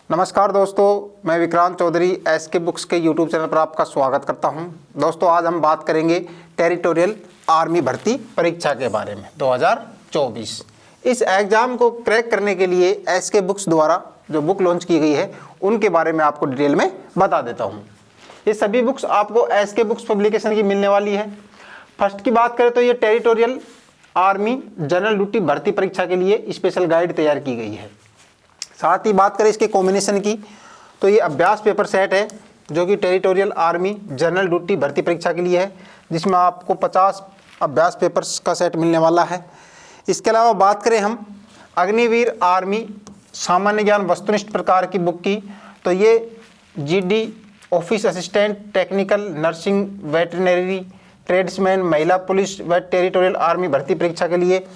नमस्कार दोस्तों, मैं विक्रांत चौधरी एसके बुक्स के यूट्यूब चैनल पर आपका स्वागत करता हूं। दोस्तों, आज हम बात करेंगे टेरिटोरियल आर्मी भर्ती परीक्षा के बारे में 2024। इस एग्ज़ाम को क्रैक करने के लिए एसके बुक्स द्वारा जो बुक लॉन्च की गई है उनके बारे में आपको डिटेल में बता देता हूँ। ये सभी बुक्स आपको एसके बुक्स पब्लिकेशन की मिलने वाली है। फर्स्ट की बात करें तो ये टेरिटोरियल आर्मी जनरल ड्यूटी भर्ती परीक्षा के लिए स्पेशल गाइड तैयार की गई है। साथ ही बात करें इसके कॉम्बिनेशन की तो ये अभ्यास पेपर सेट है जो कि टेरिटोरियल आर्मी जनरल ड्यूटी भर्ती परीक्षा के लिए है, जिसमें आपको 50 अभ्यास पेपर्स का सेट मिलने वाला है। इसके अलावा बात करें हम अग्निवीर आर्मी सामान्य ज्ञान वस्तुनिष्ठ प्रकार की बुक की तो ये GD office assistant technical nursing veterinary tradesman महिला पुलिस व टेरिटोरियल आर्मी भर्ती परीक्षा के लिए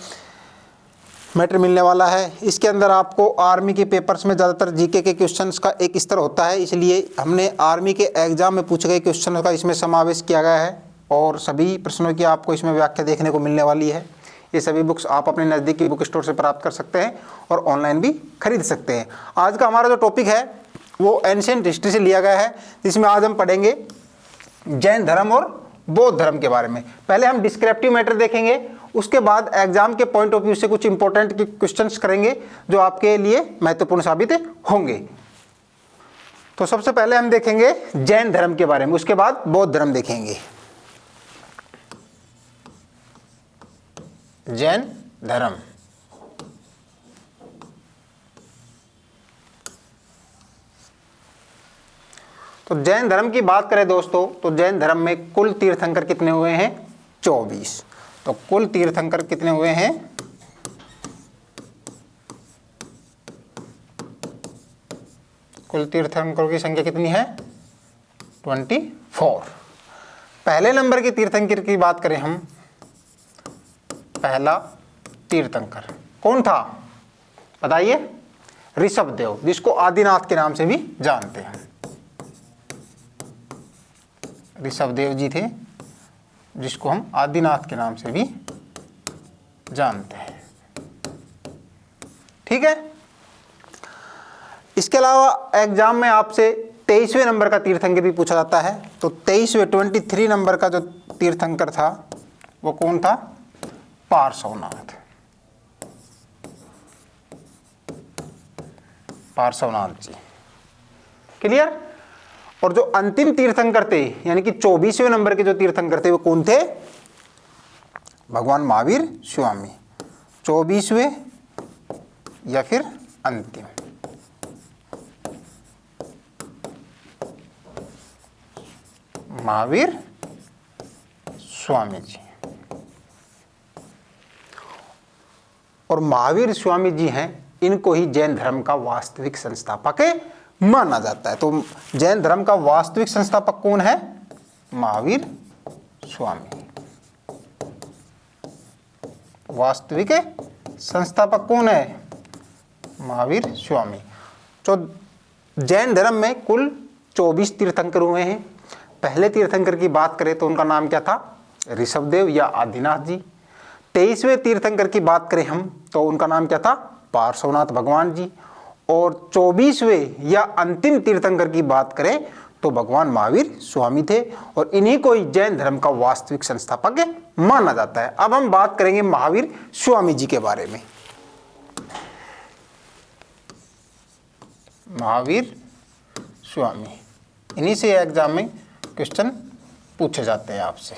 मैटर मिलने वाला है। इसके अंदर आपको आर्मी के पेपर्स में ज़्यादातर जीके के क्वेश्चंस का एक स्तर होता है, इसलिए हमने आर्मी के एग्जाम में पूछे गए क्वेश्चन का इसमें समावेश किया गया है और सभी प्रश्नों की आपको इसमें व्याख्या देखने को मिलने वाली है। ये सभी बुक्स आप अपने नज़दीकी बुक स्टोर से प्राप्त कर सकते हैं और ऑनलाइन भी खरीद सकते हैं। आज का हमारा जो टॉपिक है वो एंशिएंट हिस्ट्री से लिया गया है, जिसमें आज हम पढ़ेंगे जैन धर्म और बौद्ध धर्म के बारे में। पहले हम डिस्क्रिप्टिव मैटर देखेंगे, उसके बाद एग्जाम के पॉइंट ऑफ व्यू से कुछ इंपॉर्टेंट क्वेश्चंस करेंगे जो आपके लिए महत्वपूर्ण साबित होंगे। तो सबसे पहले हम देखेंगे जैन धर्म के बारे में, उसके बाद बौद्ध धर्म देखेंगे। जैन धर्म, तो जैन धर्म की बात करें दोस्तों तो जैन धर्म में कुल तीर्थंकर कितने हुए हैं? 24। तो कुल तीर्थंकर कितने हुए हैं? कुल तीर्थंकरों की संख्या कितनी है? 24। पहले नंबर के तीर्थंकर की बात करें हम, पहला तीर्थंकर कौन था बताइए? ऋषभदेव, जिसको आदिनाथ के नाम से भी जानते हैं। ऋषभदेव जी थे जिसको हम आदिनाथ के नाम से भी जानते हैं। ठीक है। इसके अलावा एग्जाम में आपसे 23वें नंबर का तीर्थंकर भी पूछा जाता है। तो 23वें नंबर का जो तीर्थंकर था वो कौन था? पार्श्वनाथ। पार्श्वनाथ जी। क्लियर। और जो अंतिम तीर्थंकर थे यानी कि 24वें नंबर के जो तीर्थंकर थे वो कौन थे? भगवान महावीर स्वामी। 24वें या फिर अंतिम। महावीर स्वामी जी। और महावीर स्वामी जी हैं, इनको ही जैन धर्म का वास्तविक संस्थापक माना जाता है। तो जैन धर्म का वास्तविक संस्थापक कौन है? महावीर स्वामी। वास्तविक संस्थापक कौन है? महावीर स्वामी। तो जैन धर्म में कुल 24 तीर्थंकर हुए हैं। पहले तीर्थंकर की बात करें तो उनका नाम क्या था? ऋषभदेव या आदिनाथ जी। 23वें तीर्थंकर की बात करें हम तो उनका नाम क्या था? पार्श्वनाथ भगवान जी। और 24वें या अंतिम तीर्थंकर की बात करें तो भगवान महावीर स्वामी थे और इन्हीं को ही जैन धर्म का वास्तविक संस्थापक माना जाता है। अब हम बात करेंगे महावीर स्वामी जी के बारे में। महावीर स्वामी, इन्हीं से एग्जाम में क्वेश्चन पूछे जाते हैं आपसे।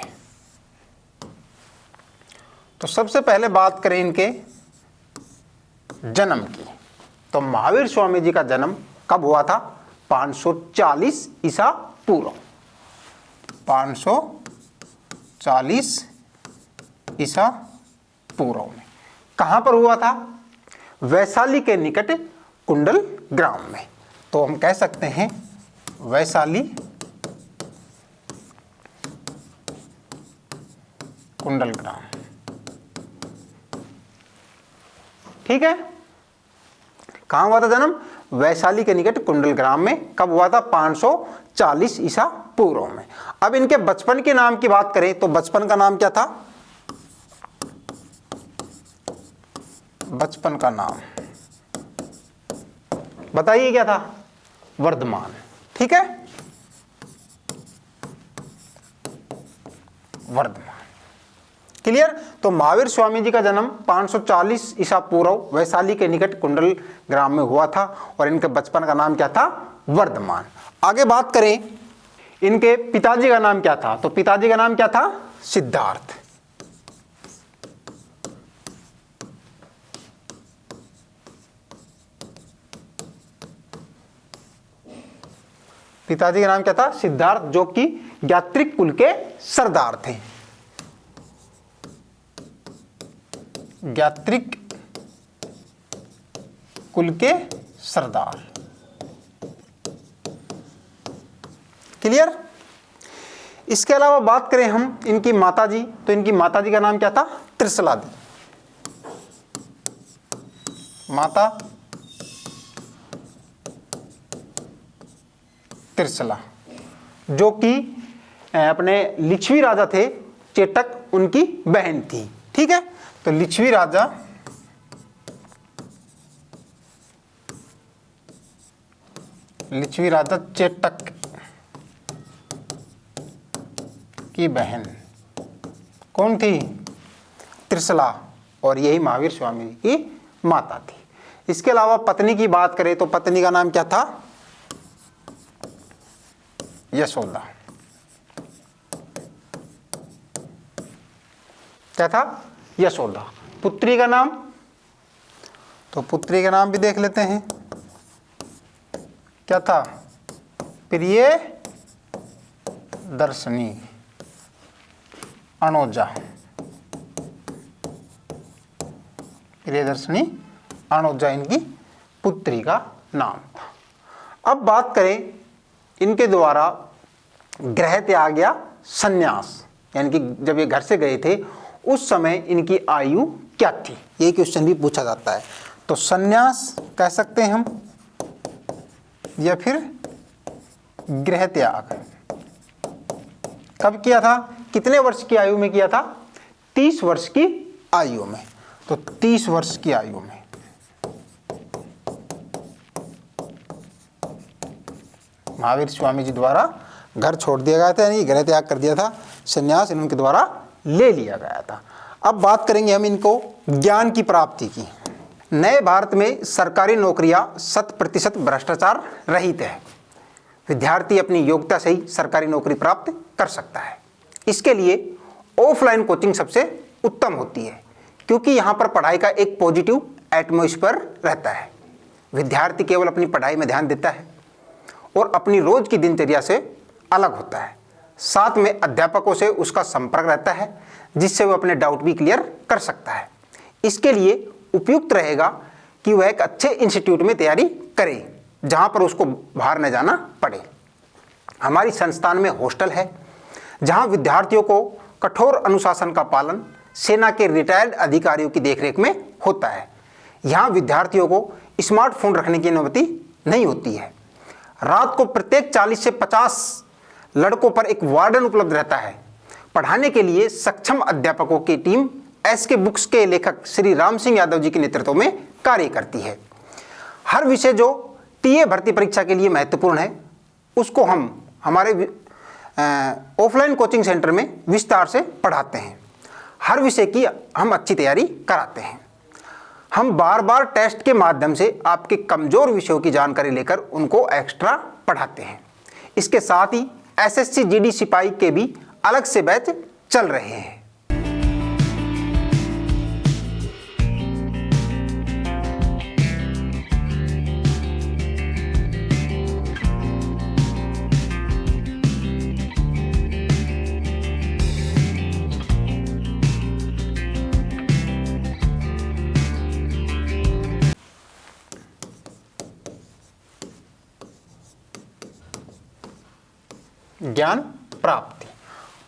तो सबसे पहले बात करें इनके जन्म की, तो महावीर स्वामी जी का जन्म कब हुआ था? 540 ईसा पूर्व। 540 ईसा पूर्व में कहाँ पर हुआ था? वैशाली के निकट कुंडल ग्राम में। तो हम कह सकते हैं वैशाली कुंडल ग्राम। ठीक है। कहाँ हुआ था जन्म? वैशाली के निकट कुंडल ग्राम में। कब हुआ था? 540 ईसा पूर्व में। अब इनके बचपन के नाम की बात करें तो बचपन का नाम क्या था? बचपन का नाम बताइए क्या था? वर्धमान। ठीक है, वर्धमान। क्लियर। तो महावीर स्वामी जी का जन्म 540 ईसा पूर्व वैशाली के निकट कुंडल ग्राम में हुआ था और इनके बचपन का नाम क्या था? वर्धमान। आगे बात करें, इनके पिताजी का नाम क्या था? तो पिताजी का नाम क्या था? सिद्धार्थ। पिताजी का नाम क्या था? सिद्धार्थ, जो कि यात्रिक कुल के सरदार थे। यात्रिक कुल के सरदार। क्लियर। इसके अलावा बात करें हम इनकी माताजी, तो इनकी माताजी का नाम क्या था? त्रिशला दी। माता त्रिशला, जो कि अपने लिच्छवी राजा थे चेटक, उनकी बहन थी। ठीक है, तो लिच्छवी राजा चेटक की बहन कौन थी? त्रिशला, और यही महावीर स्वामी जी की माता थी। इसके अलावा पत्नी की बात करें तो पत्नी का नाम क्या था? यशोदा। क्या था? यशोदा। पुत्री का नाम, तो पुत्री का नाम भी देख लेते हैं, क्या था? प्रिय दर्शनी अनोजा। प्रियदर्शनी अनोजा इनकी पुत्री का नाम था। अब बात करें इनके द्वारा गृह त्याग या संन्यास, यानी कि जब ये घर से गए थे उस समय इनकी आयु क्या थी? ये क्वेश्चन भी पूछा जाता है। तो संन्यास कह सकते हैं हम, या फिर गृह त्याग कब किया था? कितने वर्ष की आयु में किया था? 30 वर्ष की आयु में। तो 30 वर्ष की आयु में महावीर स्वामी जी द्वारा घर छोड़ दिया गया था, यानी गृह त्याग कर दिया था, संन्यास इनके द्वारा ले लिया गया था। अब बात करेंगे हम इनको ज्ञान की प्राप्ति की। नए भारत में सरकारी नौकरियां 100% भ्रष्टाचार रहित है। विद्यार्थी अपनी योग्यता से ही सरकारी नौकरी प्राप्त कर सकता है। इसके लिए ऑफलाइन कोचिंग सबसे उत्तम होती है, क्योंकि यहाँ पर पढ़ाई का एक पॉजिटिव एटमॉस्फेयर रहता है। विद्यार्थी केवल अपनी पढ़ाई में ध्यान देता है और अपनी रोज की दिनचर्या से अलग होता है। साथ में अध्यापकों से उसका संपर्क रहता है, जिससे वह अपने डाउट भी क्लियर कर सकता है। इसके लिए उपयुक्त रहेगा कि वह एक अच्छे इंस्टीट्यूट में तैयारी करे, जहां पर उसको बाहर न जाना पड़े। हमारी संस्थान में हॉस्टल है, जहां विद्यार्थियों को कठोर अनुशासन का पालन सेना के रिटायर्ड अधिकारियों की देखरेख में होता है। यहाँ विद्यार्थियों को स्मार्टफोन रखने की अनुमति नहीं होती है। रात को प्रत्येक 40 से 50 लड़कों पर एक वार्डन उपलब्ध रहता है। पढ़ाने के लिए सक्षम अध्यापकों की टीम एसके बुक्स के लेखक श्री राम सिंह यादव जी के नेतृत्व में कार्य करती है। हर विषय जो टीए भर्ती परीक्षा के लिए महत्वपूर्ण है, उसको हम हमारे ऑफलाइन कोचिंग सेंटर में विस्तार से पढ़ाते हैं। हर विषय की हम अच्छी तैयारी कराते हैं। हम बार बार टेस्ट के माध्यम से आपके कमजोर विषयों की जानकारी लेकर उनको एक्स्ट्रा पढ़ाते हैं। इसके साथ ही एसएससी जीडी सिपाही के भी अलग से बैच चल रहे हैं। ज्ञान प्राप्ति,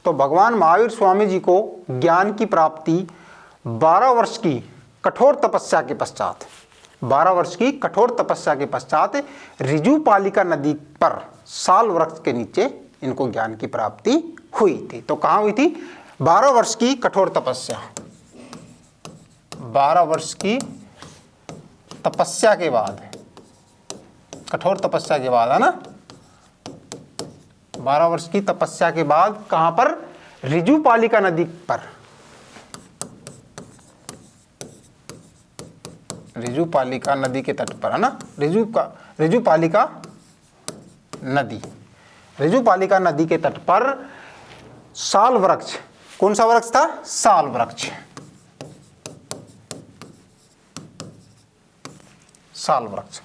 तो भगवान महावीर स्वामी जी को ज्ञान की प्राप्ति 12 वर्ष की कठोर तपस्या के पश्चात 12 वर्ष की कठोर तपस्या के पश्चात रिजुपालिका नदी पर साल वृक्ष के नीचे इनको ज्ञान की प्राप्ति हुई थी। तो कहाँ हुई थी? 12 वर्ष की कठोर तपस्या, 12 वर्ष की तपस्या के बाद कठोर तपस्या के बाद, है ना, 12 वर्ष की तपस्या के बाद कहां पर? ऋजुपालिका नदी पर, ऋजुपालिका नदी के तट पर, है ना, ऋजुपालिका नदी, ऋजुपालिका नदी के तट पर साल वृक्ष, कौन सा वृक्ष था? साल वृक्ष, साल वृक्ष।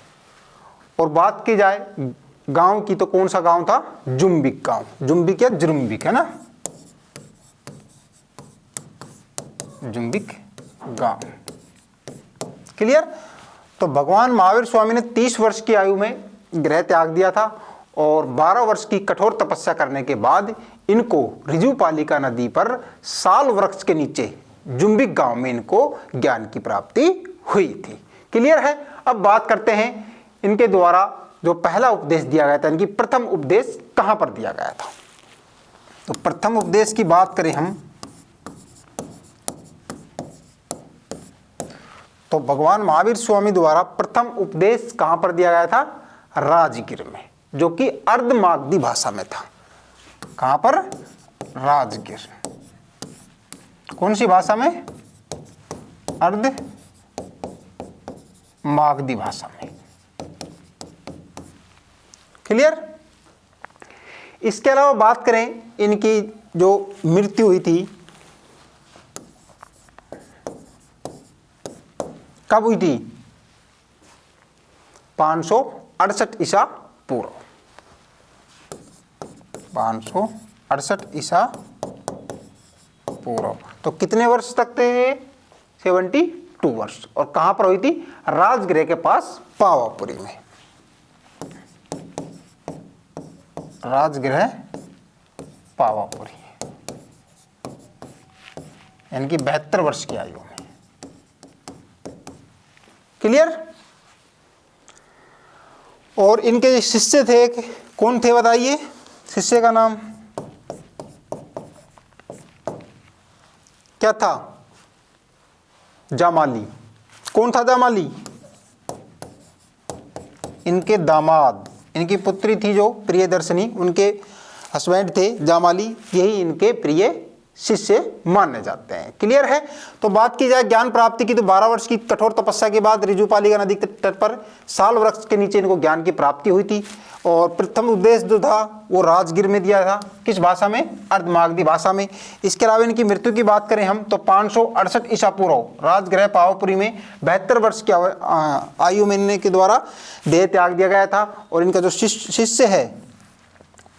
और बात की जाए गांव की तो कौन सा गांव था? जुम्बिक गांव, जुम्बिक या जुम्बिक, है ना, जुम्बिक गांव। क्लियर? तो भगवान महावीर स्वामी ने 30 वर्ष की आयु में गृह त्याग दिया था और 12 वर्ष की कठोर तपस्या करने के बाद इनको ऋजुपालिका नदी पर साल वृक्ष के नीचे जुम्बिक गांव में इनको ज्ञान की प्राप्ति हुई थी। क्लियर है? अब बात करते हैं इनके द्वारा जो पहला उपदेश दिया गया था, इनकी प्रथम उपदेश कहां पर दिया गया था। तो प्रथम उपदेश की बात करें हम तो भगवान महावीर स्वामी द्वारा प्रथम उपदेश कहां पर दिया गया था? राजगिर में, जो कि अर्धमागधी भाषा में था। कहां पर? राजगिर। कौन सी भाषा में? अर्धमागधी भाषा में। क्लियर? इसके अलावा बात करें इनकी जो मृत्यु हुई थी, कब हुई थी? 568 ईसा पूर्व, 568 ईसा पूर्व। तो कितने वर्ष तक थे? 72 वर्ष। और कहां पर हुई थी? राजगृह के पास पावापुरी में, राजगृह पावापुरी, इनकी 72 वर्ष की आयु में। क्लियर? और इनके शिष्य थे, कौन थे बताइए? शिष्य का नाम क्या था? जामाली। कौन था जामाली? इनके दामाद, इनकी पुत्री थी जो प्रियदर्शनी, उनके हस्बैंड थे जामाली, यही इनके प्रिय शिष्य माने जाते हैं। क्लियर है? तो बात की जाए ज्ञान प्राप्ति की तो 12 वर्ष की कठोर तपस्या के बाद ऋजुपालिका नदी के तट पर साल वृक्ष के नीचे इनको ज्ञान की प्राप्ति हुई थी। और प्रथम उपदेश जो था वो राजगिर में दिया था। किस भाषा में? अर्धमागधी भाषा में। इसके अलावा इनकी मृत्यु की बात करें हम तो 568 ईसा पूर्व राजगृह पावापुरी में 72 वर्ष की आयु में इनके के द्वारा देह त्याग दिया गया था। और इनका जो शिष्य है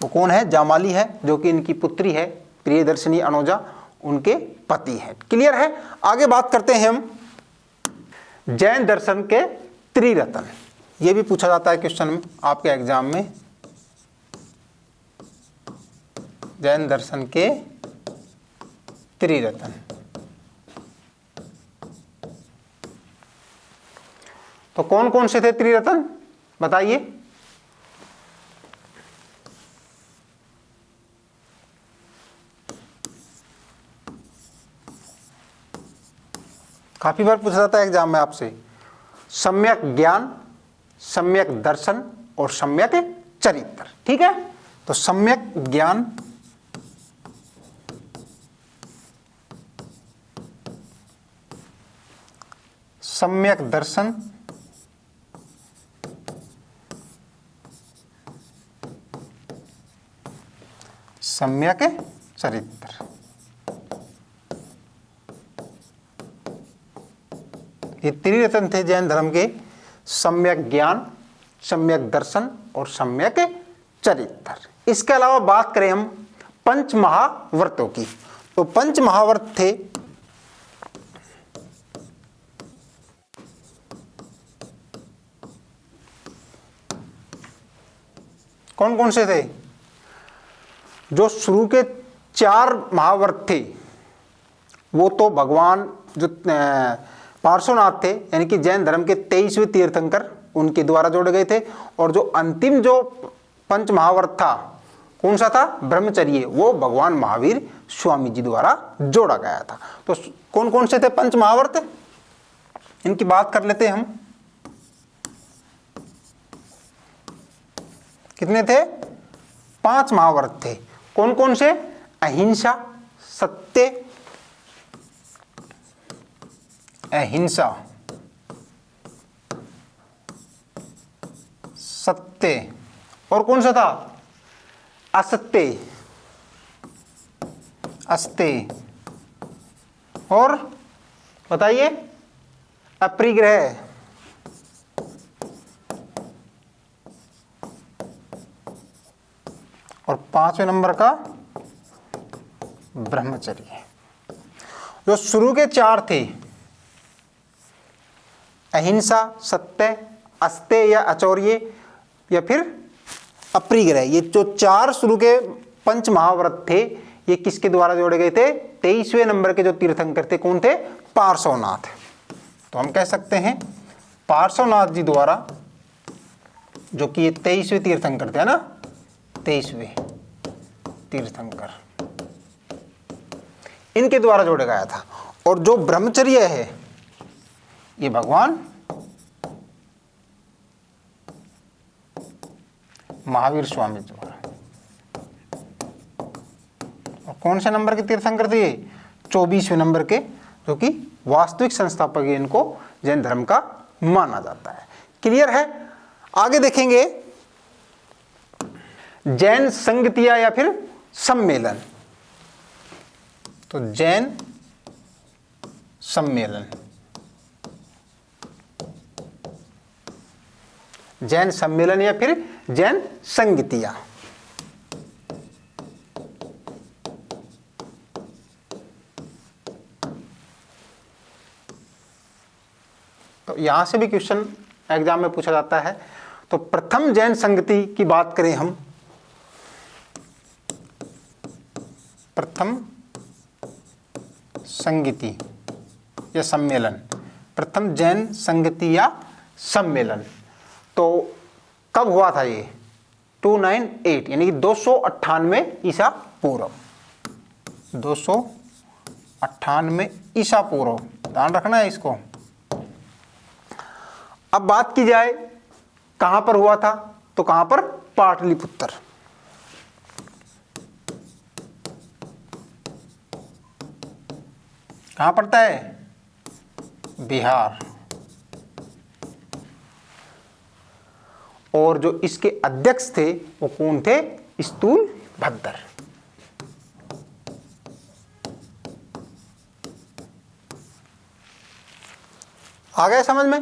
वो कौन है? जामाली है, जो कि इनकी पुत्री है प्रियदर्शनी अनुजा, उनके पति हैं। क्लियर है? आगे बात करते हैं हम जैन दर्शन के त्रिरत्न। ये भी पूछा जाता है क्वेश्चन में आपके एग्जाम में। जैन दर्शन के त्रिरत्न। तो कौन कौन से थे त्रिरत्न बताइए? काफी बार पूछा जाता है एग्जाम में आपसे। सम्यक ज्ञान, सम्यक दर्शन और सम्यक चरित्र। ठीक है? तो सम्यक ज्ञान, सम्यक दर्शन, सम्यक चरित्र, ये त्रिरत्न थे जैन धर्म के। सम्यक ज्ञान, सम्यक दर्शन और सम्यक चरित्र। इसके अलावा बात करें हम पंच महाव्रतों की तो पंच महाव्रत थे कौन कौन से थे? जो शुरू के 4 महाव्रत थे वो तो भगवान जो पार्श्वनाथ थे, यानी कि जैन धर्म के 23वें तीर्थंकर, उनके द्वारा जोड़े गए थे। और जो अंतिम जो पंच महाव्रत था कौन सा था? ब्रह्मचर्य, वो भगवान महावीर स्वामी जी द्वारा जोड़ा गया था। तो कौन कौन से थे पंच महाव्रत? इनकी बात कर लेते हैं हम। कितने थे? 5 महाव्रत थे। कौन कौन से? अहिंसा, सत्य, अहिंसा, सत्य, और कौन सा था? असत्य, अस्त्य, और बताइए अपरिग्रह। और 5वें नंबर का ब्रह्मचर्य। जो शुरू के 4 थे, अहिंसा, सत्य, अस्त्य या अचौर्य या फिर अपरिग्रह, ये जो 4 शुरू के पंच महाव्रत थे, ये किसके द्वारा जोड़े गए थे? 23वें नंबर के जो तीर्थंकर थे, कौन थे? पार्श्वनाथ। तो हम कह सकते हैं पार्श्वनाथ जी द्वारा, जो कि ये 23वें तीर्थंकर थे, है ना, 23वें तीर्थंकर, इनके द्वारा जोड़ा गया था। और जो ब्रह्मचर्य है, ये भगवान महावीर स्वामी द्वारा। और कौन से नंबर के तीर्थंकर थे? 24वें नंबर के, जो कि वास्तविक संस्थापक इनको जैन धर्म का माना जाता है। क्लियर है? आगे देखेंगे जैन संगतिया या फिर सम्मेलन। तो जैन सम्मेलन, जैन सम्मेलन या फिर जैन संगतिया। तो यहां से भी क्वेश्चन एग्जाम में पूछा जाता है। तो प्रथम जैन संगति की बात करें हम, प्रथम संगति या सम्मेलन, प्रथम जैन संगति या सम्मेलन, तो कब हुआ था ये? 298 यानी कि 298 ईसा पूर्व, 298 ईसा पूर्व, ध्यान रखना है इसको। अब बात की जाए कहां पर हुआ था, तो कहां पर? पाटलिपुत्र। कहां पड़ता है? बिहार। और जो इसके अध्यक्ष थे वो कौन थे? स्थूल भद्र। आ गया समझ में?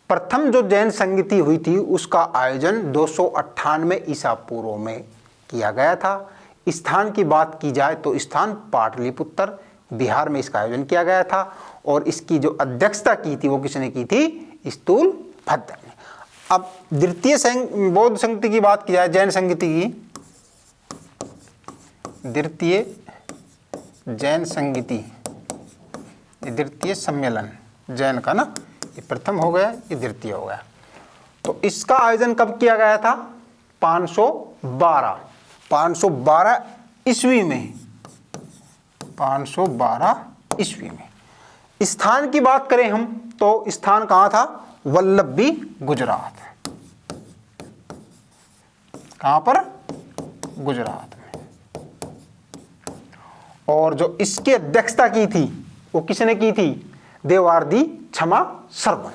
प्रथम जो जैन संगति हुई थी उसका आयोजन 298 ईसा पूर्व में किया गया था। स्थान की बात की जाए तो स्थान पाटलिपुत्र, बिहार में इसका आयोजन किया गया था। और इसकी जो अध्यक्षता की थी वो किसने की थी? स्थूल भद्र ने। अब द्वितीय बौद्ध संगति की बात की जाए, जैन संगति की, द्वितीय जैन संगति, द्वितीय सम्मेलन जैन का ना, ये प्रथम हो गया, ये द्वितीय हो गया। तो इसका आयोजन कब किया गया था? 512 ईस्वी में, 512 ईस्वी में। स्थान की बात करें हम तो स्थान कहां था? वल्लभी, गुजरात। कहां पर? गुजरात में। और जो इसकी अध्यक्षता की थी वो किसने की थी? देवार्दी क्षमा श्रवण,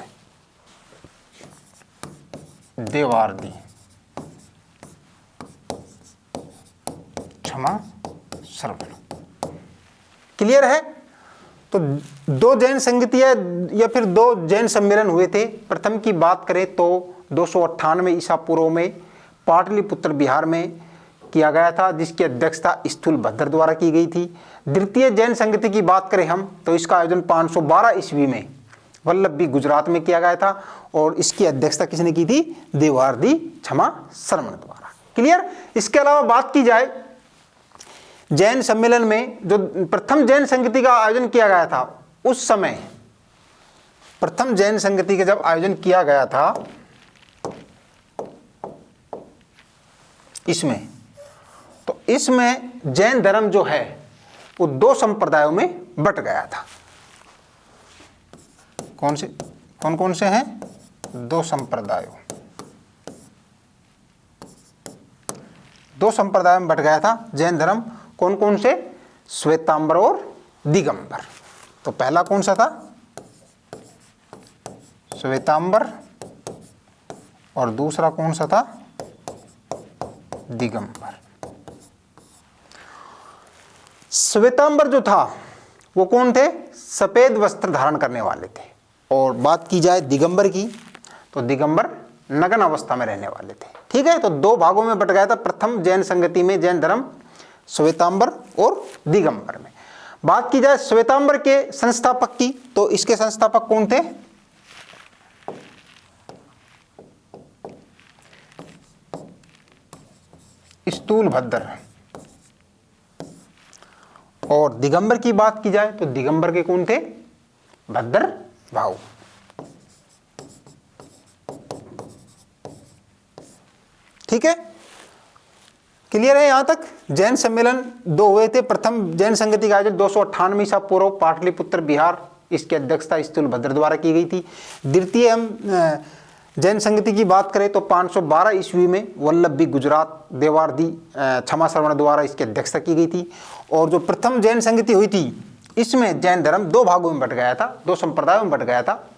देवार्दी क्षमा श्रवण। क्लियर है? तो 2 जैन संगतियां या फिर 2 जैन सम्मेलन हुए थे। प्रथम की बात करें तो 298 ईसा पूर्व में पाटलिपुत्र, बिहार में किया गया था, जिसकी अध्यक्षता स्थूल भद्र द्वारा की गई थी। द्वितीय जैन संगति की बात करें हम तो इसका आयोजन 512 ईस्वी में वल्लभी, गुजरात में किया गया था। और इसकी अध्यक्षता किसने की थी? देवार्दी क्षमा श्रवण द्वारा। क्लियर? इसके अलावा बात की जाए जैन सम्मेलन में, जो प्रथम जैन संगति का आयोजन किया गया था उस समय, प्रथम जैन संगति का जब आयोजन किया गया था इसमें, तो इसमें जैन धर्म जो है वो 2 संप्रदायों में बट गया था। कौन कौन से हैं? 2 संप्रदायों। दो संप्रदाय में बट गया था जैन धर्म। कौन कौन से? श्वेतांबर और दिगंबर। तो पहला कौन सा था? श्वेतांबर, और दूसरा कौन सा था? दिगंबर। श्वेतांबर जो था वो कौन थे? सफेद वस्त्र धारण करने वाले थे। और बात की जाए दिगंबर की, तो दिगंबर नग्न अवस्था में रहने वाले थे। ठीक है, तो दो भागों में बट गया था प्रथम जैन संगति में जैन धर्म, श्वेतांबर और दिगंबर में। बात की जाए श्वेतांबर के संस्थापक की, तो इसके संस्थापक कौन थे? स्थूलभद्र। और दिगंबर की बात की जाए तो दिगंबर के कौन थे? भद्र भाऊ। ठीक है, क्लियर है यहां तक? जैन सम्मेलन दो हुए थे। प्रथम जैन संगति का आयोजन 298 ईसा पूर्व पाटलिपुत्र बिहार, इसकी अध्यक्षता स्थूलभद्र द्वारा की गई थी। द्वितीय हम जैन संगति की बात करें तो 512 ईस्वी में वल्लभी गुजरात देवारदी क्षमा श्रवण द्वारा इसकी अध्यक्षता की गई थी। और जो प्रथम जैन संगति हुई थी इसमें जैन धर्म दो भागों में बट गया था, दो संप्रदायों में बट गया था,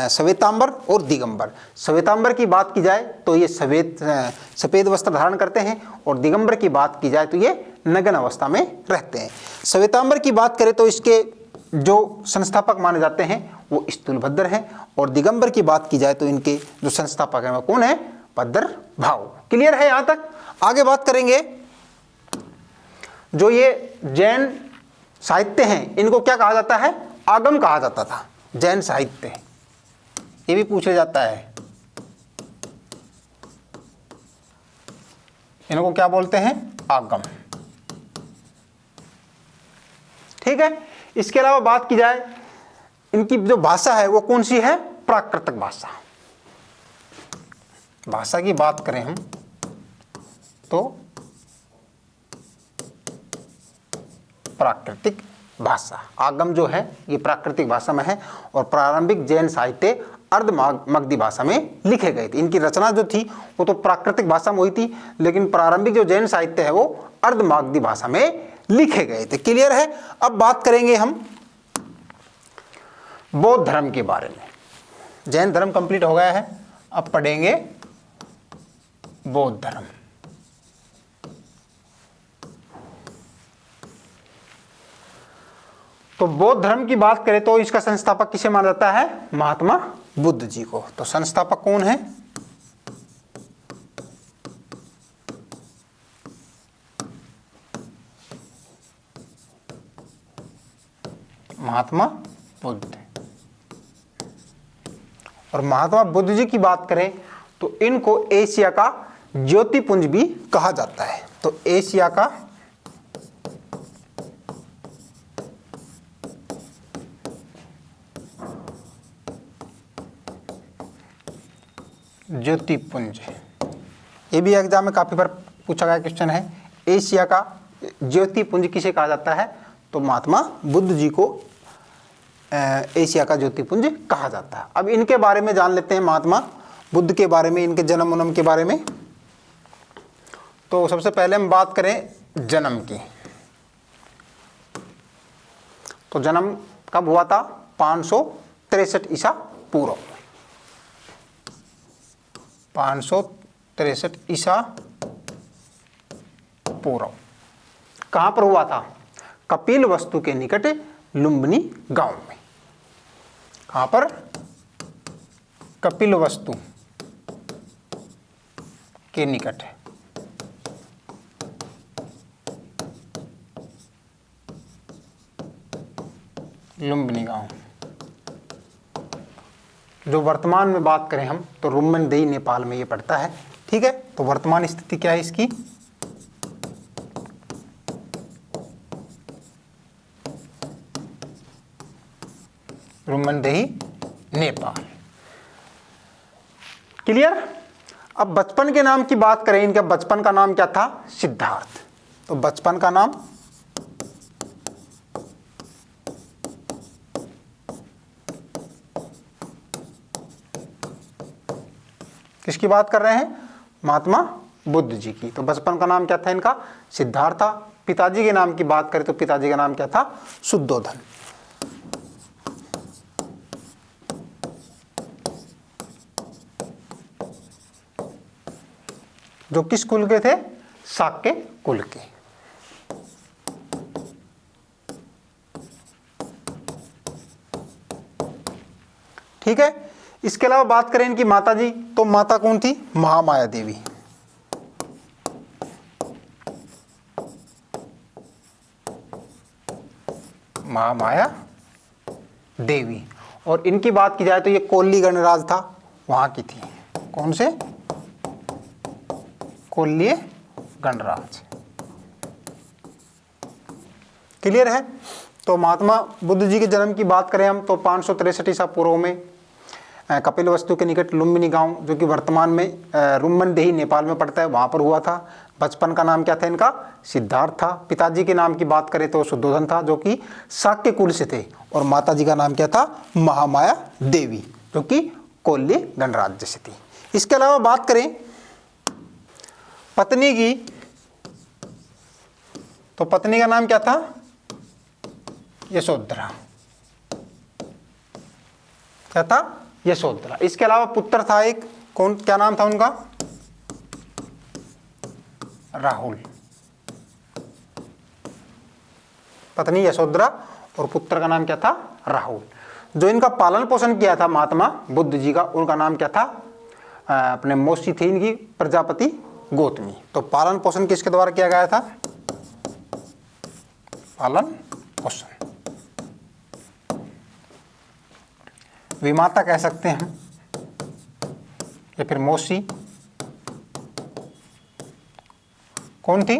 श्वेतांबर और दिगंबर। श्वेतांबर की बात की जाए तो ये सफेद वस्त्र धारण करते हैं, और दिगंबर की बात की जाए तो ये नग्न अवस्था में रहते हैं। श्वेतांबर की बात करें तो इसके जो संस्थापक माने जाते हैं वो स्थूलभद्र हैं, और दिगंबर की बात की जाए तो इनके जो संस्थापक हैं वो कौन है? भद्र भाऊ। क्लियर है यहां तक? आगे बात करेंगे। जो ये जैन साहित्य हैं इनको क्या कहा जाता है? आगम कहा जाता था। जैन साहित्य ये भी पूछा जाता है, इनको क्या बोलते हैं? आगम। ठीक है, इसके अलावा बात की जाए इनकी जो भाषा है वो कौन सी है? प्राकृतिक भाषा। भाषा की बात करें हम तो प्राकृतिक भाषा, आगम जो है ये प्राकृतिक भाषा में है। और प्रारंभिक जैन साहित्य अर्धमागधी भाषा में लिखे गए थे। इनकी रचना जो थी वो तो प्राकृतिक भाषा में हुई थी, लेकिन प्रारंभिक जो जैन साहित्य है वो अर्धमागधी भाषा में लिखे गए थे। क्लियर है? अब बात करेंगे हम बौद्ध धर्म के बारे में। जैन धर्म कंप्लीट हो गया है, अब पढ़ेंगे बौद्ध धर्म। तो बौद्ध धर्म की बात करें तो इसका संस्थापक किसे माना जाता है? महात्मा बुद्ध जी को। तो संस्थापक कौन है? महात्मा बुद्ध। और महात्मा बुद्ध जी की बात करें तो इनको एशिया का ज्योतिपुंज भी कहा जाता है। तो एशिया का ज्योतिपुंज, ये भी एग्जाम में काफी बार पूछा गया क्वेश्चन है। एशिया का ज्योतिपुंज किसे कहा जाता है? तो महात्मा बुद्ध जी को एशिया का ज्योतिपुंज कहा जाता है। अब इनके बारे में जान लेते हैं, महात्मा बुद्ध के बारे में, इनके जन्म उन्म के बारे में। तो सबसे पहले हम बात करें जन्म की। तो जन्म कब हुआ था? 563 ईसा पूर्व। 563 ईसा पूर्व। कहां पर हुआ था? कपिलवस्तु के निकट लुम्बिनी गांव में। कहां पर? कपिलवस्तु के निकट है। लुम्बिनी गांव, जो वर्तमान में बात करें हम तो रुम्मनदेही नेपाल में ये पड़ता है। ठीक है, तो वर्तमान स्थिति क्या है इसकी? रुम्मनदेही नेपाल। क्लियर? अब बचपन के नाम की बात करें, इनका बचपन का नाम क्या था? सिद्धार्थ। तो बचपन का नाम किसकी बात कर रहे हैं? महात्मा बुद्ध जी की। तो बचपन का नाम क्या था इनका? सिद्धार्थ था। पिताजी के नाम की बात करें तो पिताजी का नाम क्या था? शुद्धोधन। जो किस कुल के थे? शाक्य कुल के। ठीक है। इसके अलावा बात करें इनकी माता जी, तो माता कौन थी? महामाया देवी। महामाया देवी। और इनकी बात की जाए तो ये कोल्ली गणराज था, वहां की थी। कौन से? कोल्ली गणराज। क्लियर है? तो महात्मा बुद्ध जी के जन्म की बात करें हम तो 563 ईसा पूर्व में कपिलवस्तु के निकट लुम्बिनी गांव, जो कि वर्तमान में रुम्मनदेही नेपाल में पड़ता है, वहां पर हुआ था। बचपन का नाम क्या था इनका? सिद्धार्थ था। पिताजी के नाम की बात करें तो शुद्धोधन था, जो कि शाक्य कुल से थे। और माताजी का नाम क्या था? महामाया देवी, जो कि कोल्ली गणराज्य से थी। इसके अलावा बात करें पत्नी की, तो पत्नी का नाम क्या था? यशोधरा। क्या था? यशोधरा। इसके अलावा पुत्र था एक, कौन, क्या नाम था उनका? राहुल। पत्नी यशोधरा और पुत्र का नाम क्या था? राहुल। जो इनका पालन पोषण किया था महात्मा बुद्ध जी का, उनका नाम क्या था? अपने मौसी थी इनकी प्रजापति गौतमी। तो पालन पोषण किसके द्वारा किया गया था? पालन पोषण। विमाता कह सकते हैं या फिर मौसी। कौन थी?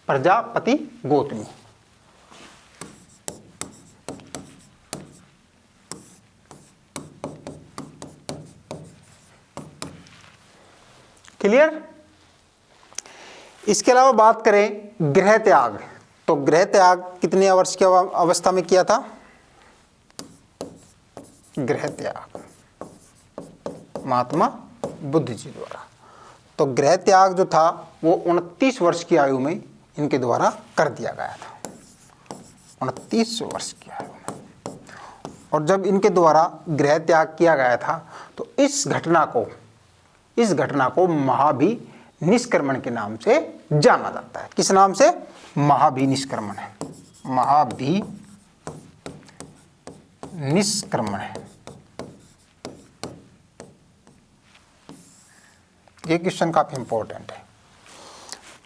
प्रजापति गौतमी। क्लियर? इसके अलावा बात करें गृह त्याग, तो गृह त्याग कितने वर्ष की अवस्था में किया था? गृह त्याग महात्मा बुद्ध जी द्वारा। तो गृह त्याग जो था वो 29 वर्ष की आयु में इनके द्वारा कर दिया गया था। 29 वर्ष की आयु में। और जब इनके द्वारा गृह त्याग किया गया था तो इस घटना को महाभिनिष्क्रमण के नाम से जाना जाता है। किस नाम से? महाभिनिष्क्रमण है। महाभिनिष्क्रमण है। ये क्वेश्चन काफी इंपॉर्टेंट है।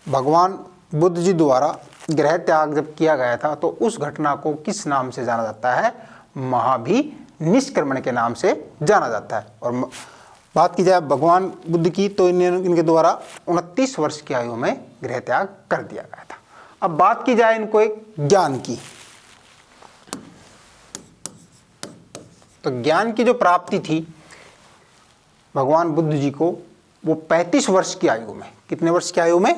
भगवान बुद्ध जी द्वारा गृह त्याग जब किया गया था तो उस घटना को किस नाम से जाना जाता है? महाभिनिष्क्रमण के नाम से जाना जाता है। और बात की जाए भगवान बुद्ध की तो इनके द्वारा 29 वर्ष की आयु में गृह त्याग कर दिया गया था। अब बात की जाए इनको एक ज्ञान की, तो ज्ञान की जो प्राप्ति थी भगवान बुद्ध जी को, वो 35 वर्ष की आयु में। कितने वर्ष की आयु में?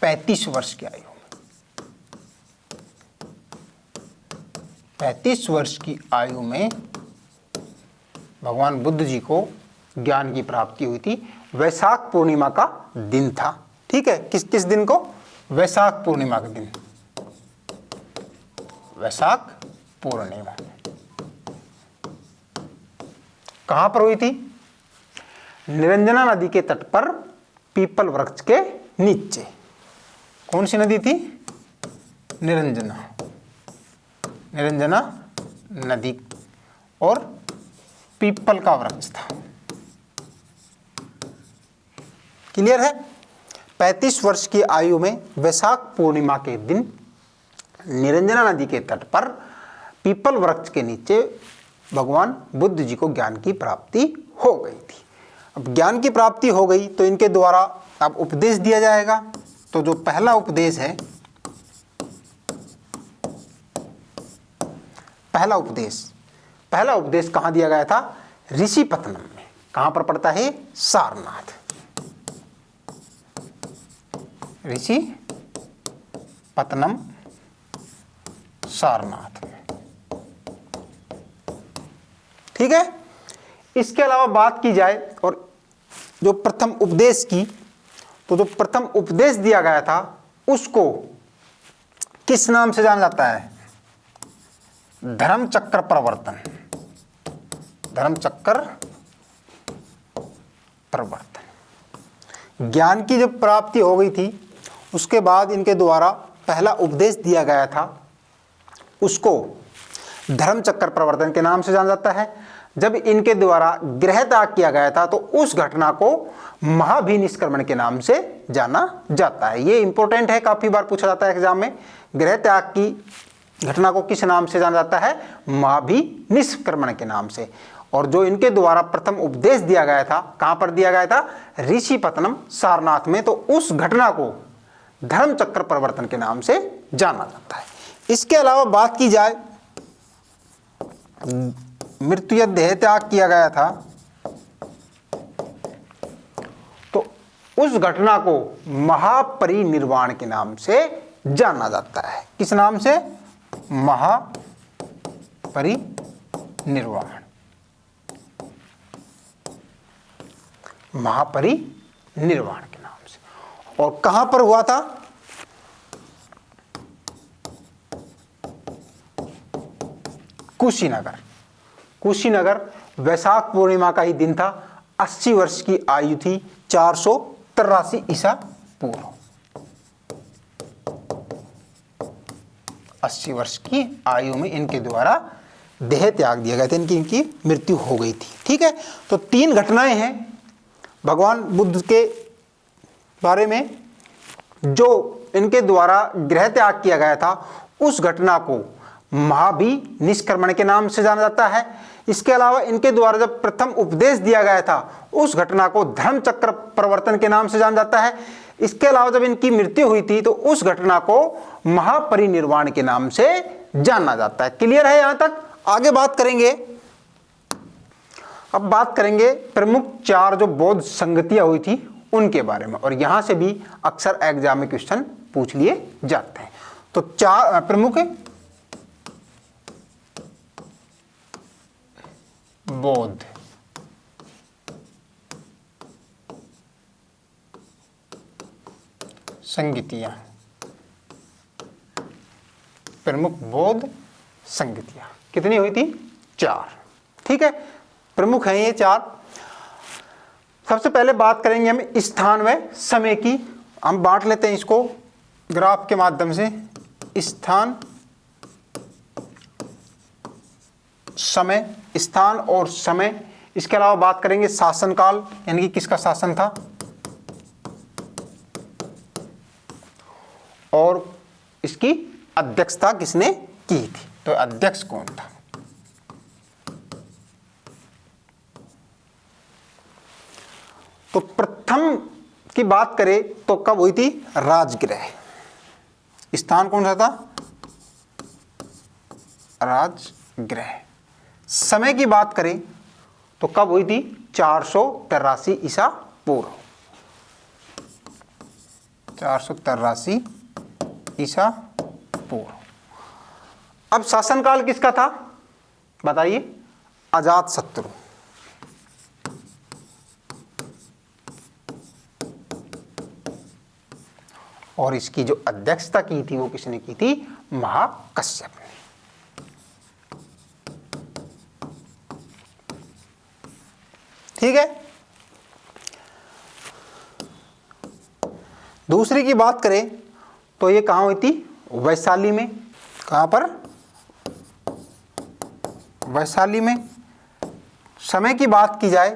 35 वर्ष की आयु में। 35 वर्ष की आयु में भगवान बुद्ध जी को ज्ञान की प्राप्ति हुई थी। वैशाख पूर्णिमा का दिन था। ठीक है, किस किस दिन को? वैशाख पूर्णिमा के दिन। वैशाख पूर्णिमा कहां पर हुई थी? निरंजना नदी के तट पर पीपल वृक्ष के नीचे। कौन सी नदी थी? निरंजना नदी और पीपल का वृक्ष था। क्लियर है? 35 वर्ष की आयु में वैशाख पूर्णिमा के दिन निरंजना नदी के तट पर पीपल वृक्ष के नीचे भगवान बुद्ध जी को ज्ञान की प्राप्ति हो गई थी। अब ज्ञान की प्राप्ति हो गई तो इनके द्वारा अब उपदेश दिया जाएगा। तो जो पहला उपदेश है, पहला उपदेश कहां दिया गया था? ऋषिपत्तनम में। कहां पर पड़ता है? सारनाथ। ऋषिपत्तनम सारनाथ में। ठीक है। इसके अलावा बात की जाए और जो प्रथम उपदेश की तो जो प्रथम उपदेश दिया गया था उसको किस नाम से जाना जाता है? धर्म चक्र प्रवर्तन। धर्म चक्र प्रवर्तन। ज्ञान की जब प्राप्ति हो गई थी उसके बाद इनके द्वारा पहला उपदेश दिया गया था उसको धर्म चक्र प्रवर्तन के नाम से जाना जाता है। जब इनके द्वारा गृह त्याग किया गया था तो उस घटना को महाभिनिष्क्रमण के नाम से जाना जाता है। ये इंपॉर्टेंट है, काफी बार पूछा जाता है एग्जाम में। गृह त्याग की घटना को किस नाम से जाना जाता है? महाभिनिष्क्रमण के नाम से। और जो इनके द्वारा प्रथम उपदेश दिया गया था, कहां पर दिया गया था? ऋषिपत्तनम सारनाथ में। तो उस घटना को धर्म चक्र प्रवर्तन के नाम से जाना जाता है। इसके अलावा बात की जाए, मृत्यु या देह त्याग किया गया था तो उस घटना को महापरिनिर्वाण के नाम से जाना जाता है। किस नाम से? महापरिनिर्वाण। महापरिनिर्वाण के नाम से। और कहां पर हुआ था? कुशीनगर। कुशीनगर वैशाख पूर्णिमा का ही दिन था। 80 वर्ष की आयु थी, 483 ईसा पूर्व। 80 वर्ष की आयु में इनके द्वारा देह त्याग दिया गया था, इनकी मृत्यु हो गई थी। ठीक है, तो 3 घटनाएं हैं भगवान बुद्ध के बारे में जो इनके द्वारा गृह त्याग किया गया था उस घटना को महाभिनिष्क्रमण के नाम से जाना जाता है। इसके अलावा इनके द्वारा जब प्रथम उपदेश दिया गया था उस घटना को धर्म चक्र प्रवर्तन के नाम से जाना जाता है। इसके अलावा जब इनकी मृत्यु हुई थी तो उस घटना को महापरिनिर्वाण के नाम से जाना जाता है। क्लियर है यहां तक? आगे बात करेंगे। अब बात करेंगे प्रमुख 4 जो बौद्ध संगतियां हुई थी उनके बारे में, और यहां से भी अक्सर एग्जाम में क्वेश्चन पूछ लिए जाते हैं। तो 4 प्रमुख बौद्ध संगतियां, प्रमुख बौद्ध संगतियां कितनी हुई थी? 4। ठीक है, प्रमुख हैं ये 4। सबसे पहले बात करेंगे हम स्थान व समय की। हम बांट लेते हैं इसको ग्राफ के माध्यम से। स्थान, समय, स्थान और समय। इसके अलावा बात करेंगे शासनकाल, यानी कि किसका शासन था, और इसकी अध्यक्षता किसने की थी, तो अध्यक्ष कौन था। तो प्रथम की बात करें तो कब हुई थी? राजगृह। स्थान कौन सा था? राजगृह। समय की बात करें तो कब हुई थी? 483 ईसा पूर्व। 483 ईसा पूर्व। अब शासनकाल किसका था बताइए? अजातशत्रु। और इसकी जो अध्यक्षता की थी वो किसने की थी? महाकश्यप ने। ठीक है, दूसरी की बात करें तो ये कहां हुई थी? वैशाली में। कहां पर? वैशाली में। समय की बात की जाए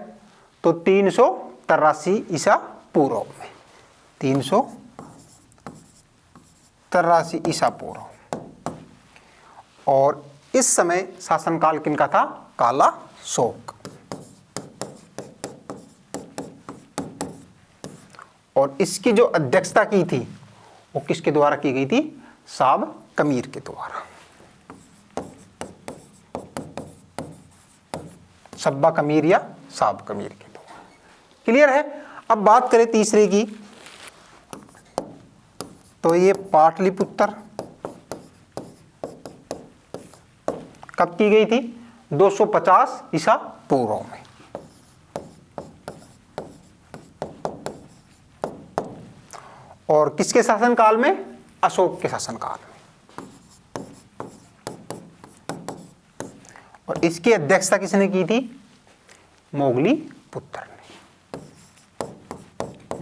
तो 383 ईसा पूर्व में। 383 ईसा पूर्व। और इस समय शासनकाल किनका था? काला शोक। और इसकी जो अध्यक्षता की थी वो किसके द्वारा की गई थी? साब कमीर के द्वारा। सब्बा कमीर या साब कमीर के द्वारा। क्लियर है? अब बात करें तीसरे की तो ये पाटलिपुत्र कब की गई थी? 250 ईसा पूर्व में। और किसके शासनकाल में? अशोक के शासनकाल में। और इसकी अध्यक्षता किसने की थी? मोगली पुत्र ने।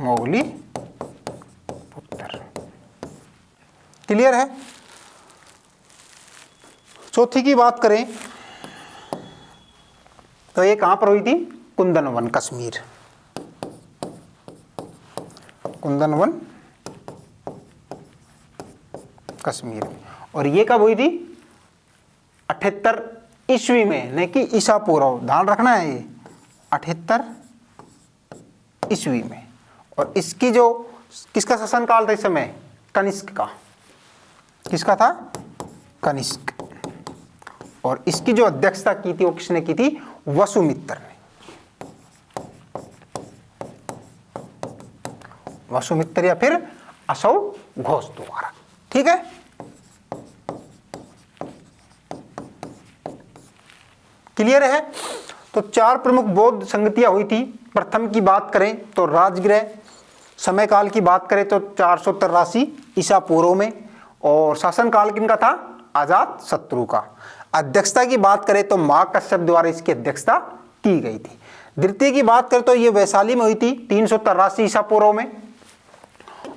मोगली पुत्र। क्लियर है? चौथी की बात करें तो ये कहां पर हुई थी? कुंदनवन, कश्मीर। कुंदनवन, कश्मीर। और ये कब हुई थी? 78 ईस्वी में, नहीं कि ईसा पूर्व, ध्यान रखना है ये 78 ईस्वी में। और इसकी जो किसका शासनकाल था इस समय? कनिष्क का। किसका था? कनिष्क। और इसकी जो अध्यक्षता की थी वो किसने की थी? वसुमित्र ने। वसुमित्र या फिर अशोक घोष द्वारा। ठीक है? क्लियर है? तो 4 प्रमुख बौद्ध संगतियां हुई थी। प्रथम की बात करें तो राजगृह, समय काल की बात करें तो 483 ईसा पूर्व में। और शासनकाल किनका था? अजात शत्रु का। अध्यक्षता की बात करें तो महाकश्यप द्वारा इसकी अध्यक्षता की गई थी। द्वितीय की बात करें तो ये वैशाली में हुई थी 383 ईसा पूर्व में।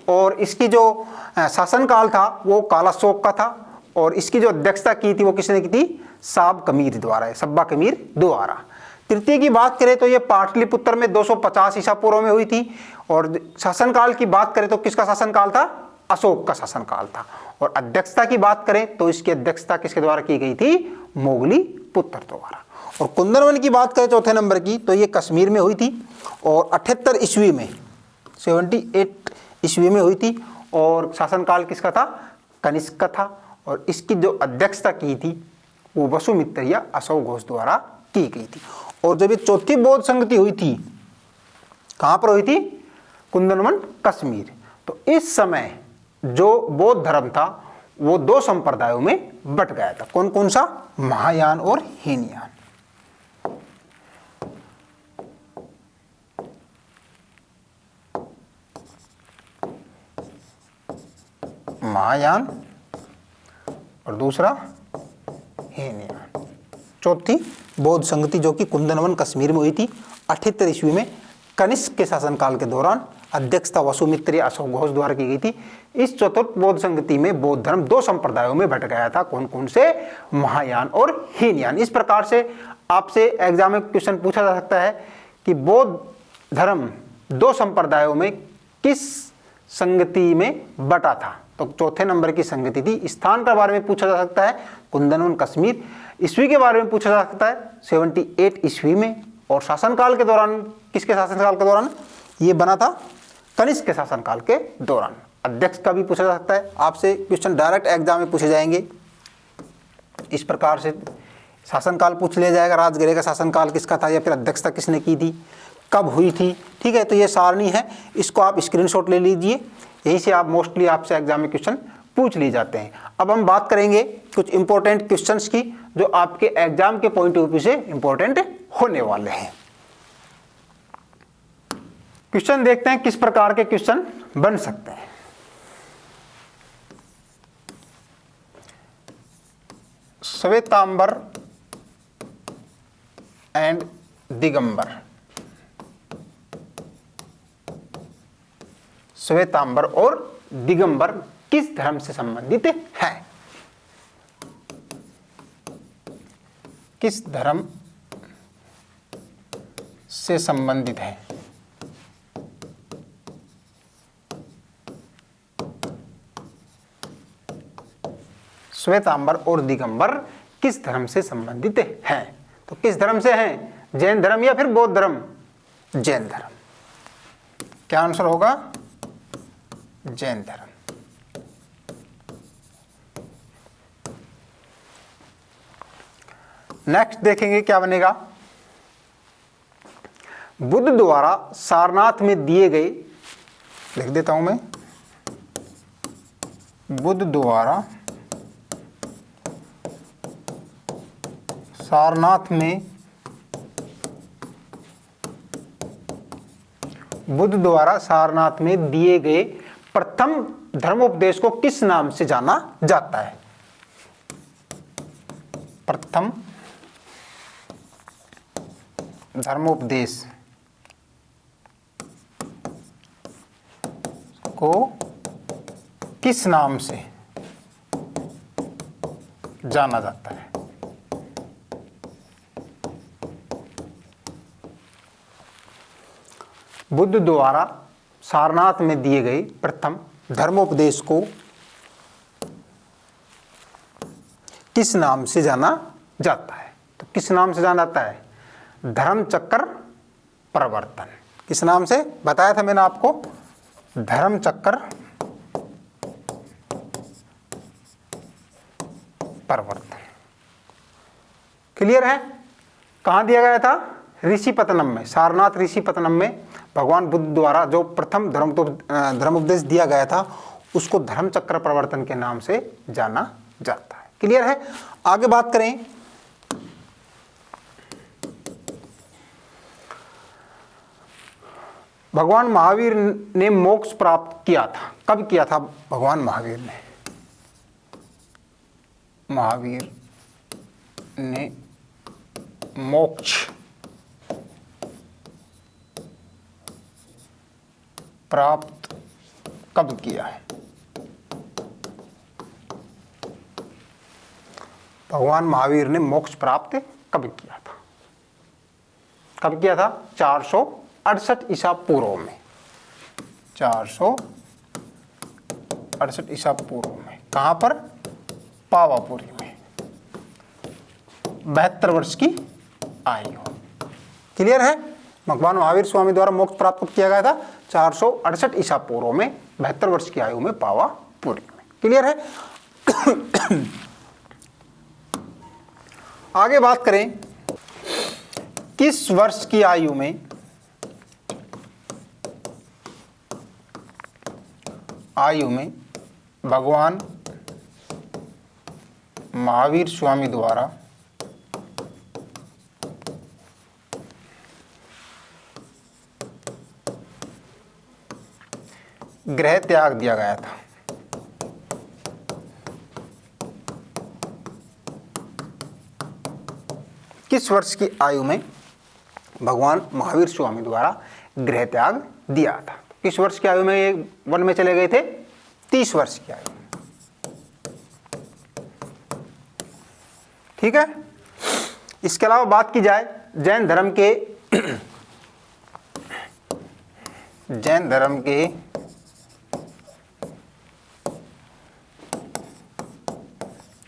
और इसकी जो शासनकाल था वो कालाशोक का था। और इसकी जो अध्यक्षता की थी वो किसने की थी? साब कमीर द्वारा, सब्बा कमीर द्वारा। तृतीय की बात करें तो ये पाटलिपुत्र में 250 ईसा पूर्व में हुई थी। और शासनकाल की बात करें तो किसका शासनकाल था? अशोक का शासनकाल था। और अध्यक्षता की बात करें तो इसकी अध्यक्षता किसके द्वारा की गई थी? मोगली पुत्र द्वारा। और कुंदनवन की बात करें चौथे नंबर की तो ये कश्मीर में हुई थी और 78 ईस्वी में, 78 ईस्वी में हुई थी। और शासनकाल किसका था? कनिष्क का था। और इसकी जो अध्यक्षता की थी वो वसुमित्र या अशोक घोष द्वारा की गई थी। और जब ये चौथी बौद्ध संगति हुई थी, कहां पर हुई थी? कुंदनवन, कश्मीर। तो इस समय जो बौद्ध धर्म था वो 2 संप्रदायों में बट गया था। कौन कौन सा? महायान और हीनयान। महायान और दूसरा हीनयान। चौथी बौद्ध संगति जो कि कुंदनवन, कश्मीर में हुई थी 78 ईस्वी में कनिष्क के शासनकाल के दौरान। अध्यक्षता वसुमित्र या अशोक घोष द्वारा की गई थी। इस चतुर्थ बौद्ध संगति में बौद्ध धर्म 2 संप्रदायों में बट गया था। कौन कौन से? महायान और हीनयान। इस प्रकार से आपसे एग्जाम में क्वेश्चन पूछा जा सकता है कि बौद्ध धर्म 2 संप्रदायों में किस संगति में बटा था? तो चौथे नंबर की संगति थी। स्थान के बारे में पूछा जा सकता है, कुंदनवन, कश्मीर। ईस्वी के बारे में पूछा जा सकता है, 78 ईस्वी में। और शासनकाल के दौरान, किसके शासनकाल के दौरान ये बना था? कनिष्क के शासनकाल के दौरान। अध्यक्ष का भी पूछा जा सकता है। आपसे क्वेश्चन डायरेक्ट एग्जाम में पूछे जाएंगे। इस प्रकार से शासनकाल पूछ लिया जाएगा, राजगृह का शासनकाल किसका था या फिर अध्यक्षता किसने की थी, कब हुई थी। ठीक है? तो ये सारणी है, इसको आप स्क्रीनशॉट ले लीजिए। यहीं से आप मोस्टली आपसे एग्जाम में क्वेश्चन पूछ लिए जाते हैं। अब हम बात करेंगे कुछ इंपॉर्टेंट क्वेश्चंस की जो आपके एग्जाम के पॉइंट ऑफ व्यू से इंपॉर्टेंट होने वाले हैं। क्वेश्चन देखते हैं किस प्रकार के क्वेश्चन बन सकते हैं। श्वेतांबर एंड दिगंबर। श्वेतांबर और दिगंबर किस धर्म से संबंधित है? किस धर्म से संबंधित है? श्वेतांबर और दिगंबर किस धर्म से संबंधित हैं? तो किस धर्म से हैं? जैन धर्म या फिर बौद्ध धर्म? जैन धर्म। क्या आंसर होगा? जैन धर्म। नेक्स्ट देखेंगे क्या बनेगा। बुद्ध द्वारा सारनाथ में दिए गए, लिख देता हूं मैं, बुद्ध द्वारा सारनाथ में, बुद्ध द्वारा सारनाथ में दिए गए प्रथम धर्मोपदेश को किस नाम से जाना जाता है? प्रथम धर्मोपदेश को किस नाम से जाना जाता है? बुद्ध द्वारा सारनाथ में दिए गए प्रथम धर्मोपदेश को किस नाम से जाना जाता है? तो किस नाम से जाना जाता है? धर्मचक्र प्रवर्तन। किस नाम से बताया था मैंने आपको? धर्मचक्र प्रवर्तन। क्लियर है? कहाँ दिया गया था? ऋषिपतनम में, सारनाथ ऋषिपतनम में भगवान बुद्ध द्वारा जो प्रथम धर्मोपदेश दिया गया था उसको धर्मचक्र प्रवर्तन के नाम से जाना जाता है। क्लियर है? आगे बात करें। भगवान महावीर ने मोक्ष प्राप्त किया था। कब किया था भगवान महावीर ने? महावीर ने मोक्ष प्राप्त कब किया है? भगवान महावीर ने मोक्ष प्राप्त कब किया था? कब किया था? 468 ईसा पूर्व में। 468 ईसा पूर्व में। कहाँ पर? पावापुरी में। 72 वर्ष की आयु। क्लियर है? भगवान महावीर स्वामी द्वारा मोक्ष प्राप्त किया गया था 468 ईसा पूर्व में, 72 वर्ष की आयु में, पावापुरी में। क्लियर है? आगे बात करें। किस वर्ष की आयु में भगवान महावीर स्वामी द्वारा गृह त्याग दिया गया था? किस वर्ष की आयु में भगवान महावीर स्वामी द्वारा गृह त्याग दिया था? किस वर्ष की आयु में ये वन में चले गए थे? 30 वर्ष की आयु। ठीक है? इसके अलावा बात की जाए जैन धर्म के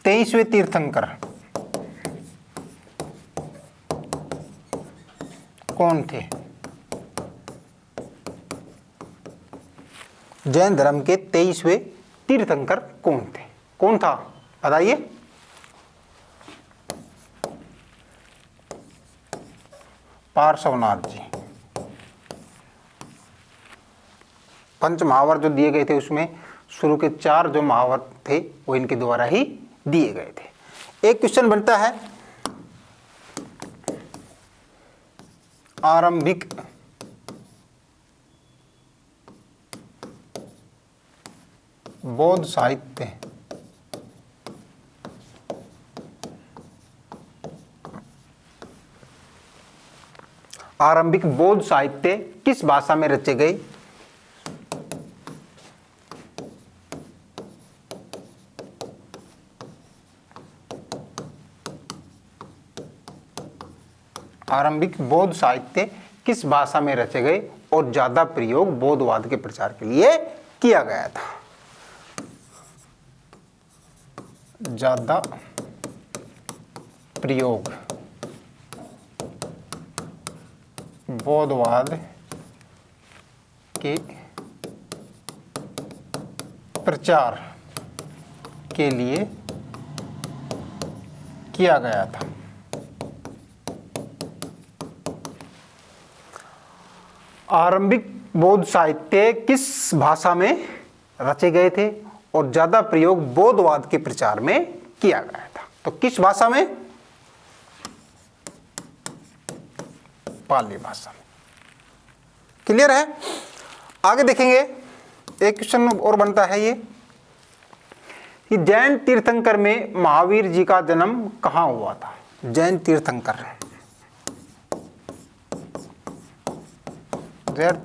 23वें तीर्थंकर कौन थे? जैन धर्म के 23वें तीर्थंकर कौन थे? कौन था? बताइए। पार्श्वनाथ जी। पंच महावर जो दिए गए थे उसमें शुरू के 4 जो महावर थे वो इनके द्वारा ही दिए गए थे। एक क्वेश्चन बनता है, आरंभिक बौद्ध साहित्य किस भाषा में रचे गए? आरंभिक बौद्ध साहित्य किस भाषा में रचे गए और ज्यादा प्रयोग बौद्धवाद के प्रचार के लिए किया गया था? ज्यादा प्रयोग बौद्धवाद के प्रचार के लिए किया गया था। आरंभिक बौद्ध साहित्य किस भाषा में रचे गए थे और ज्यादा प्रयोग बौद्धवाद के प्रचार में किया गया था? तो किस भाषा में? पाली भाषा में। क्लियर है? आगे देखेंगे एक क्वेश्चन और बनता है ये कि जैन तीर्थंकर में महावीर जी का जन्म कहाँ हुआ था। जैन तीर्थंकर, जैन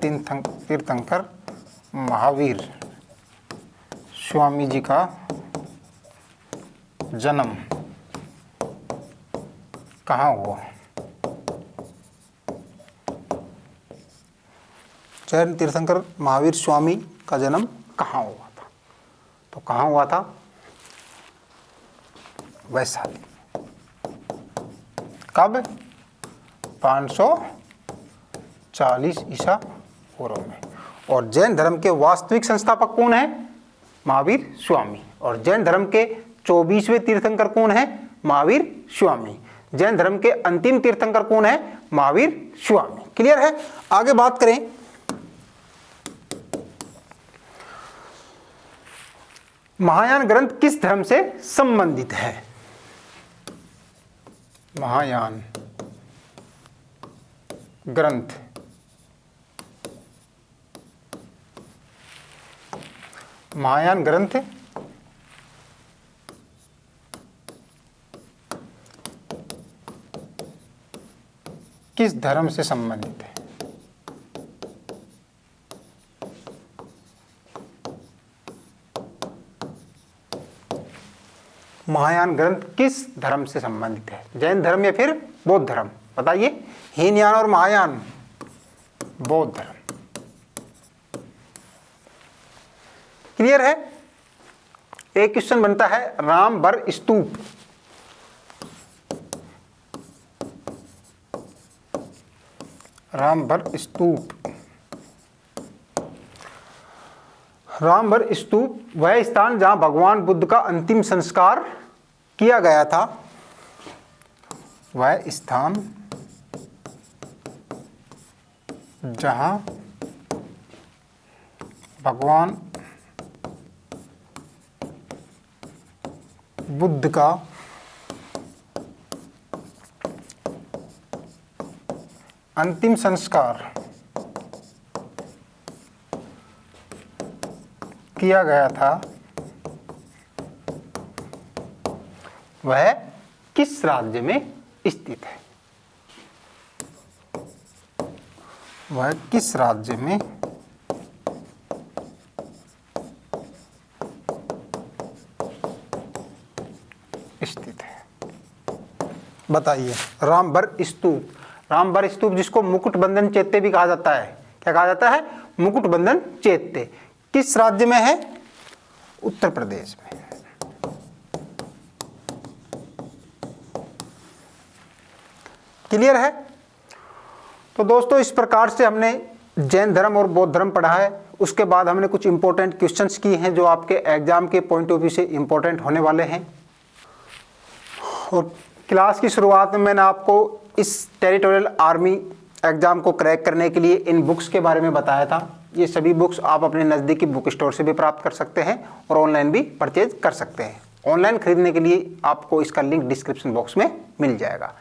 तीर्थंकर महावीर स्वामी जी का जन्म कहाँ हुआ। जैन तीर्थंकर महावीर स्वामी का जन्म कहाँ हुआ था। तो कहाँ हुआ था, वैशाली। कब, 540 ईसा पूर्व में। और जैन धर्म के वास्तविक संस्थापक कौन है, महावीर स्वामी। और जैन धर्म के 24वें तीर्थंकर कौन है, महावीर स्वामी। जैन धर्म के अंतिम तीर्थंकर कौन है, महावीर स्वामी। क्लियर है। आगे बात करें, महायान ग्रंथ किस धर्म से संबंधित है। महायान ग्रंथ महायान ग्रंथ किस धर्म से संबंधित है। महायान ग्रंथ किस धर्म से संबंधित है, जैन धर्म या फिर बौद्ध धर्म। बताइए, हीनयान और महायान, बौद्ध धर्म। क्लियर है। एक क्वेश्चन बनता है, रामबर स्तूप रामबर स्तूप रामबर स्तूप वह स्थान जहां भगवान बुद्ध का अंतिम संस्कार किया गया था। वह स्थान जहां भगवान बुद्ध का अंतिम संस्कार किया गया था, वह किस राज्य में स्थित है। वह किस राज्य में स्थित है, बताइए। रामबर स्तूप, रामबर स्तूप जिसको मुकुट बंधन चैत्य भी कहा जाता है। क्या कहा जाता है, मुकुट बंधन चैत्य। किस राज्य में है, उत्तर प्रदेश में। क्लियर है। तो दोस्तों, इस प्रकार से हमने जैन धर्म और बौद्ध धर्म पढ़ा है। उसके बाद हमने कुछ इंपॉर्टेंट क्वेश्चंस किए हैं जो आपके एग्जाम के पॉइंट ऑफ व्यू से इंपॉर्टेंट होने वाले हैं। और क्लास की शुरुआत में मैंने आपको इस टेरिटोरियल आर्मी एग्जाम को क्रैक करने के लिए इन बुक्स के बारे में बताया था। ये सभी बुक्स आप अपने नज़दीकी बुक स्टोर से भी प्राप्त कर सकते हैं और ऑनलाइन भी परचेज कर सकते हैं। ऑनलाइन खरीदने के लिए आपको इसका लिंक डिस्क्रिप्शन बॉक्स में मिल जाएगा।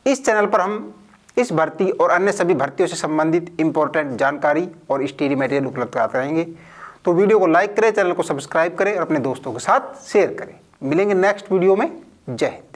इस चैनल पर हम इस भर्ती और अन्य सभी भर्तियों से संबंधित इंपॉर्टेंट जानकारी और स्टडी मटेरियल उपलब्ध कराते रहेंगे। तो वीडियो को लाइक करें, चैनल को सब्सक्राइब करें और अपने दोस्तों के साथ शेयर करें। मिलेंगे नेक्स्ट वीडियो में। जय हिंद।